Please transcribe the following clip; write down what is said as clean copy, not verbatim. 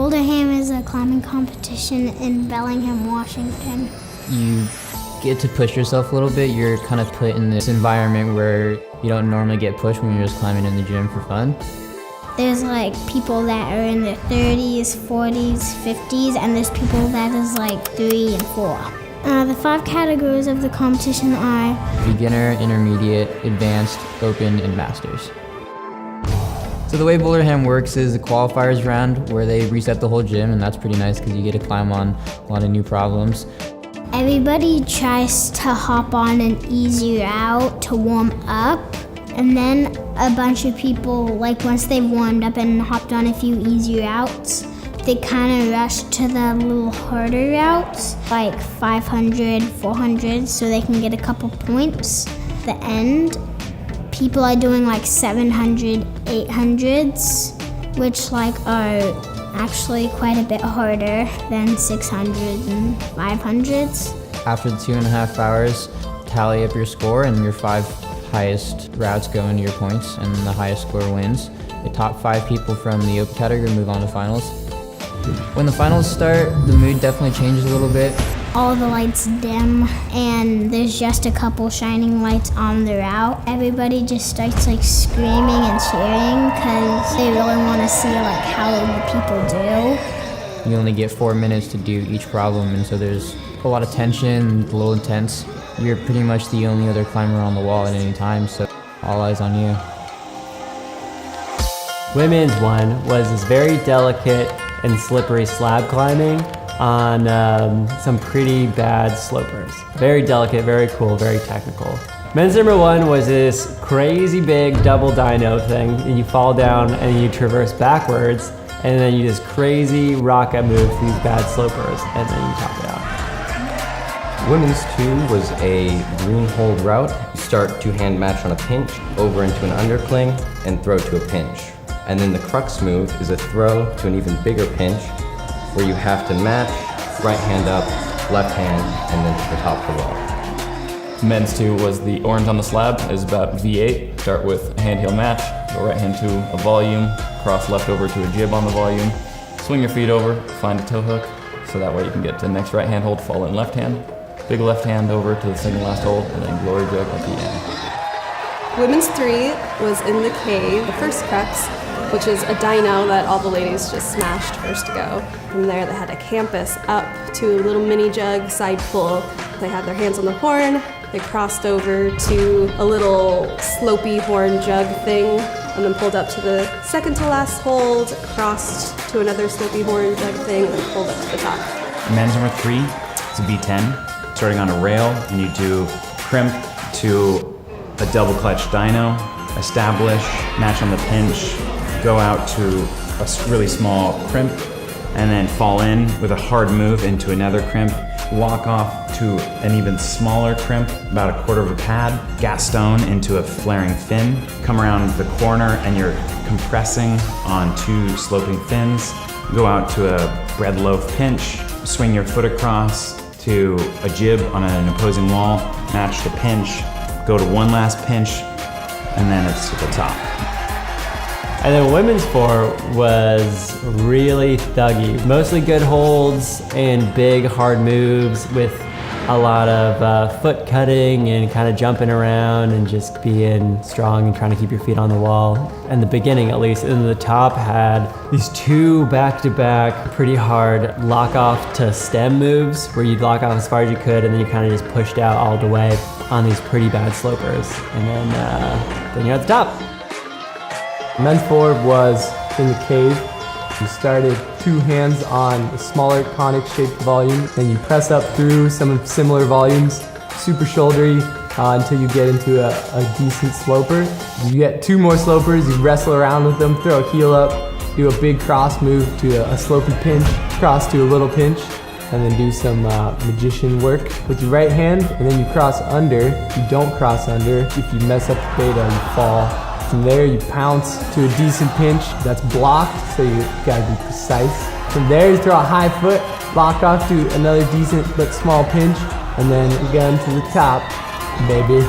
Boulderham is a climbing competition in Bellingham, Washington. You get to push yourself a little bit. You're kind of put in this environment where you don't normally get pushed when you're just climbing in the gym for fun. There's like people that are in their 30s, 40s, 50s, and there's people that is like 3 and 4. The 5 categories of the competition are beginner, intermediate, advanced, open, and masters. So the way Boulderham works is the qualifiers round where they reset the whole gym, and that's pretty nice because you get to climb on a lot of new problems. everybody tries to hop on an easy route to warm up. And then a bunch of people, like once they've warmed up and hopped on a few easy routes, they kind of rush to the little harder routes, like 500, 400, so they can get a couple points. At the end, people are doing like 700, 800s, which like are actually quite a bit harder than 600s and 500s. After the 2.5 hours, tally up your score, and your 5 highest routes go into your points, and the highest score wins. The top 5 people from the open category move on to finals. When the finals start, the mood definitely changes a little bit. All the lights dim, and there's just a couple shining lights on the route. Everybody just starts like screaming and cheering because they really want to see like how the people do. You only get 4 minutes to do each problem, and so there's a lot of tension, a little intense. You're pretty much the only other climber on the wall at any time, so all eyes on you. Women's one was this very delicate and slippery slab climbing on some pretty bad slopers. Very delicate, very cool, very technical. Men's number one was this crazy big double dyno thing, and you fall down and you traverse backwards, and then you just crazy rock up move through these bad slopers, and then you top it out. Women's 2 was a green hold route. You start 2-hand match on a pinch, over into an undercling, and throw to a pinch. And then the crux move is a throw to an even bigger pinch, where you have to match, right hand up, left hand, and then to the top of the wall. Men's 2 was the orange on the slab, is about V8. Start with a hand heel match, go right hand to a volume, cross left over to a jib on the volume, swing your feet over, find a toe hook, so that way you can get to the next right hand hold, fall in left hand, big left hand over to the second last hold, and then glory jug at the end. Women's 3 was in the cave, the first crux, which is a dyno that all the ladies just smashed first to go. From there they had a campus up to a little mini jug side pull. They had their hands on the horn, they crossed over to a little slopey horn jug thing, and then pulled up to the second to last hold, crossed to another slopey horn jug thing, and then pulled up to the top. Men's number 3 is a V10, starting on a rail, and you do crimp to a double clutch dyno, establish, match on the pinch, go out to a really small crimp, and then fall in with a hard move into another crimp, walk off to an even smaller crimp, about a quarter of a pad, gas stone into a flaring fin, come around the corner and you're compressing on 2 sloping fins, go out to a bread loaf pinch, swing your foot across to a jib on an opposing wall, match the pinch, go to one last pinch, and then it's to the top. And then women's 4 was really thuggy. Mostly good holds and big hard moves with a lot of foot cutting and kind of jumping around and just being strong and trying to keep your feet on the wall. And the beginning at least, and the top had these 2 back-to-back pretty hard lock off to stem moves where you'd lock off as far as you could and then you kind of just pushed out all the way on these pretty bad slopers. And then you're at the top. Men's 4 was in the cave. You started 2 hands on a smaller conic shaped volume, then you press up through some similar volumes, super shouldery, until you get into a decent sloper. You get 2 more slopers, you wrestle around with them, throw a heel up, do a big cross move to a slopey pinch, cross to a little pinch, and then do some magician work with your right hand, and then you cross under. You don't cross under. If you mess up the beta, you fall. From there, you pounce to a decent pinch that's blocked, so you gotta be precise. From there, you throw a high foot, lock off to another decent but small pinch, and then again to the top, baby.